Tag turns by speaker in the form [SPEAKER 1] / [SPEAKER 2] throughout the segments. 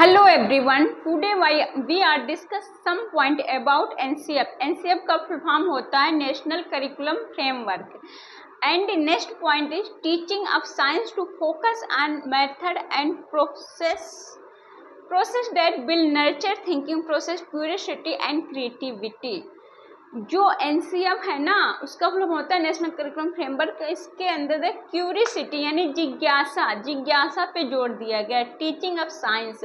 [SPEAKER 1] Hello everyone. Today we are discuss some point about NCF. NCF का full form होता है national curriculum framework. And next point is teaching of science to focus on method and process that will nurture thinking process, curiosity and creativity. जो NCF है ना उसका full होता है national curriculum framework. इसके अंदर क्यूरियोसिटी यानी जिज्ञासा पे जोर दिया गया. टीचिंग ऑफ साइंस,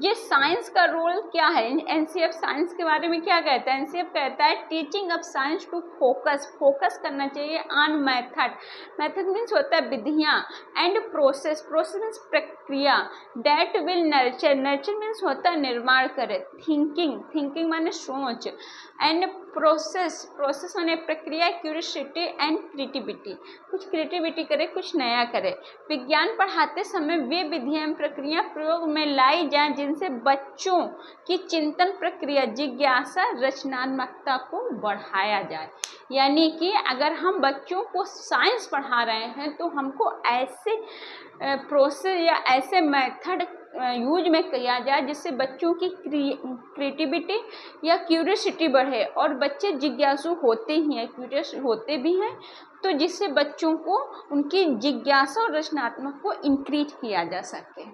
[SPEAKER 1] ये साइंस का रोल क्या है. एनसीएफ साइंस के बारे में क्या कहता है. एनसीएफ कहता है teaching of science to focus करना चाहिए ऑन मेथड मीन्स होता है विधियाँ, एंड प्रोसेस मीन्स प्रक्रिया, दैट विल नर्चर मीन्स होता है निर्माण करे, थिंकिंग माने सोच, एंड प्रोसेस माने प्रक्रिया, क्यूरियोसिटी एंड क्रिएटिविटी, कुछ क्रिएटिविटी करे, कुछ नया करे. विज्ञान पढ़ाते समय वे विधियां प्रक्रिया प्रयोग में लाई जाएं जिनसे बच्चों की चिंतन प्रक्रिया, जिज्ञासा, रचनात्मकता को बढ़ाया जाए. यानी कि अगर हम बच्चों को साइंस पढ़ा रहे हैं तो हमको ऐसे प्रोसेस या ऐसे मेथड यूज में किया जाए जिससे बच्चों की क्रिएटिविटी या क्यूरियोसिटी बढ़े. और बच्चे जिज्ञासु होते ही हैं, क्यूरियस होते भी हैं, तो जिससे बच्चों को उनकी जिज्ञासा और रचनात्मक को इंक्रीज किया जा सके.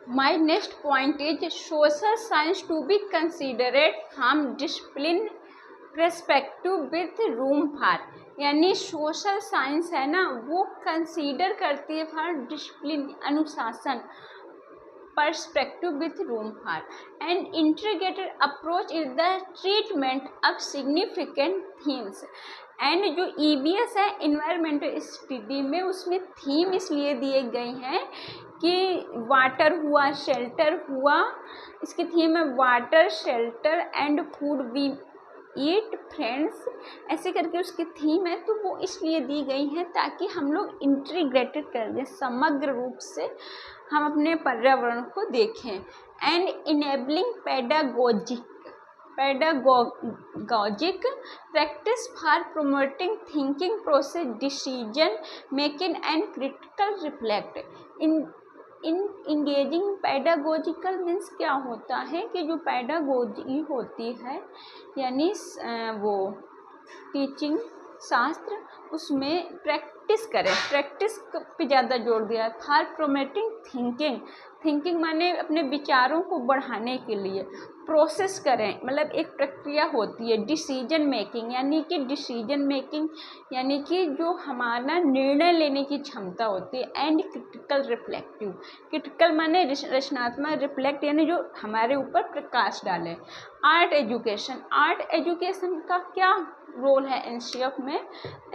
[SPEAKER 1] My next point is social science to be considered from discipline perspective with room for. यानी सोशल साइंस है ना वो कंसीडर करती है फॉर डिसिप्लिन अनुशासन, perspective with room for and integrated approach is the treatment of significant themes. And जो EVS है environmental study में, उसमें थीम इसलिए दिए गए हैं कि वाटर हुआ, शेल्टर हुआ, इसकी थीम है water, shelter and food we eat friends, ऐसे करके उसकी थीम है. तो वो इसलिए दी गई है ताकि हम लोग इंटीग्रेटेड कर दें, समग्र रूप से हम अपने पर्यावरण को देखें. And enabling pedagogic practice for promoting thinking process, decision making and critical reflect. In engaging pedagogical means क्या होता है कि जो पेडागोजी होती है यानी वो टीचिंग शास्त्र, उसमें प्रैक्टिस पे ज़्यादा जोर दिया है. फॉर प्रोमोटिंग थिंकिंग माने अपने विचारों को बढ़ाने के लिए, प्रोसेस करें मतलब एक प्रक्रिया होती है. डिसीजन मेकिंग यानी कि जो हमारा निर्णय लेने की क्षमता होती है. एंड क्रिटिकल माने रचनात्मक, रिफ्लेक्ट यानी जो हमारे ऊपर प्रकाश डाले. आर्ट एजुकेशन का क्या रोल है एनसीएफ में.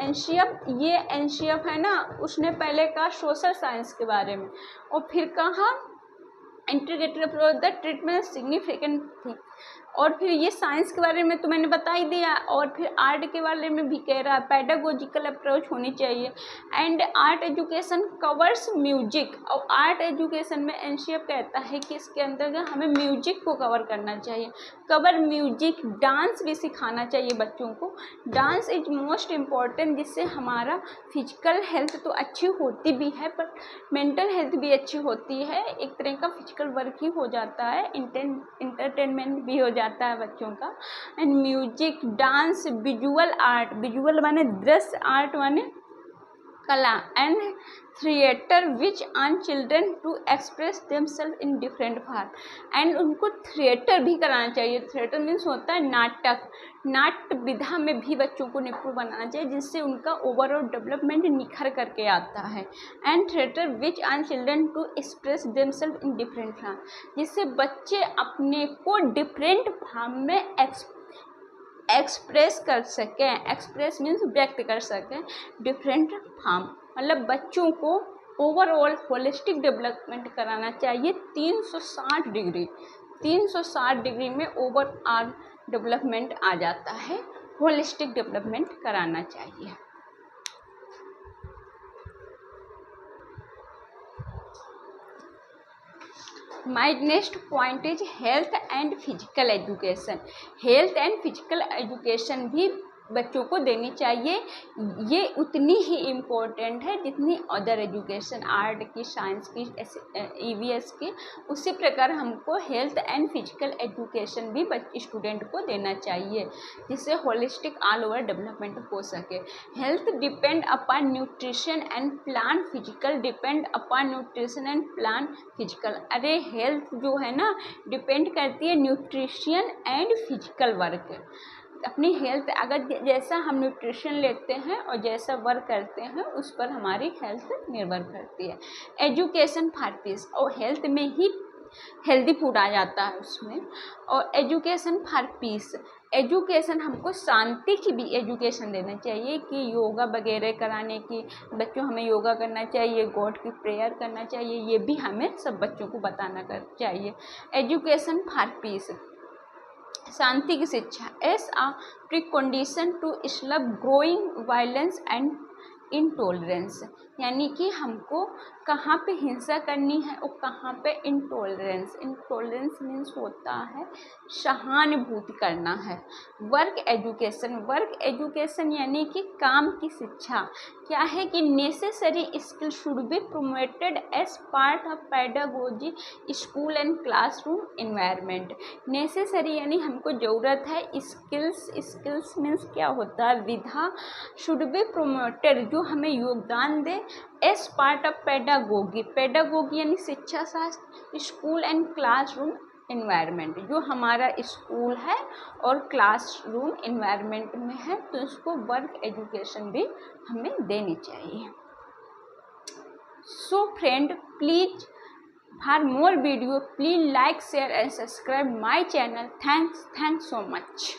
[SPEAKER 1] एनसीएफ है ना उसने पहले कहा सोशल साइंस के बारे में और फिर कहा integrated approach the treatment significant thing, और फिर ये साइंस के बारे में तो मैंने बता ही दिया. और फिर आर्ट के बारे में भी कह रहा है पेडागोजिकल अप्रोच होनी चाहिए. And art education covers music, और आर्ट एजुकेशन में एनसीएफ कहता है कि इसके अंतर्गत हमें म्यूजिक को कवर करना चाहिए. कवर म्यूजिक, डांस भी सिखाना चाहिए बच्चों को. डांस इज मोस्ट इम्पॉर्टेंट, जिससे हमारा फिजिकल हेल्थ तो अच्छी होती भी है पर मेंटल हेल्थ भी अच्छी होती है. एक तरह का फिजिकल वर्क ही हो जाता है, इंटरटेनमेंट भी हो जाता है बच्चों का. एंड म्यूजिक, डांस, विजुअल माने दृश्य, आर्ट माने कला, and theatre which on children to express themselves in different form. And उनको थिएटर भी कराना चाहिए. थिएटर मीन्स होता है नाट्य विधा में भी बच्चों को निपुण बनाना चाहिए जिससे उनका ओवरऑल डेवलपमेंट निखर करके आता है. And theatre which on children to express themselves in different form, जिससे बच्चे अपने को डिफरेंट फॉर्म में एक्सप्रेस कर सकें. एक्सप्रेस मीन्स व्यक्त कर सकें. डिफरेंट फॉर्म मतलब बच्चों को ओवरऑल होलिस्टिक डेवलपमेंट कराना चाहिए. 360 डिग्री में ओवरऑल डेवलपमेंट आ जाता है. होलिस्टिक डेवलपमेंट कराना चाहिए. My next point is health and physical education. Health and physical education भी बच्चों को देनी चाहिए। ये उतनी ही इम्पोर्टेंट है जितनी अदर एजुकेशन, आर्ट की, साइंस की, EVS की। उसी प्रकार हमको हेल्थ एंड फिजिकल एजुकेशन भी स्टूडेंट को देना चाहिए, जिससे होलिस्टिक ऑल ओवर डेवलपमेंट हो सके। Health depend upon nutrition and plan, physical depend upon nutrition and plan physical. अरे हेल्थ जो है ना डिपेंड करती है न्यूट्रिशन एंड फिजिकल वर्क। अपनी हेल्थ अगर जैसा हम न्यूट्रिशन लेते हैं और जैसा वर्क करते हैं उस पर हमारी हेल्थ निर्भर करती है। एजुकेशन फॉर पीस, और हेल्थ में ही हेल्दी फूड आ जाता है उसमें। और एजुकेशन फॉर पीस, एजुकेशन हमको शांति की भी एजुकेशन देना चाहिए कि योगा वगैरह कराने की, बच्चों हमें योगा करना चाहिए, गॉड की प्रेयर करना चाहिए, ये भी हमें सब बच्चों को बताना चाहिए। एजुकेशन फॉर पीस, शांति की शिक्षा as a precondition to stop growing violence and intolerance, यानी कि हमको कहाँ पे हिंसा करनी है और कहाँ पे इंटॉलरेंस। इंटॉलरेंस मीन्स होता है सहानुभूति करना है। वर्क एजुकेशन, वर्क एजुकेशन यानी कि काम की शिक्षा क्या है कि necessary skill should be promoted as part of pedagogy school and classroom environment. Necessary यानी हमको ज़रूरत है, स्किल्स, स्किल्स मीन्स क्या होता है, विधा, शुड बी प्रोमोटेड जो हमें योगदान दे, as part of pedagogy, pedagogy यानी शिक्षा शास्त्र, स्कूल एंड क्लासरूम एनवायरनमेंट, जो हमारा स्कूल है और क्लासरूम एनवायरनमेंट में है, तो इसको वर्क एजुकेशन भी हमें देनी चाहिए। So friend, please for more video please like, share and subscribe my channel. Thanks so much।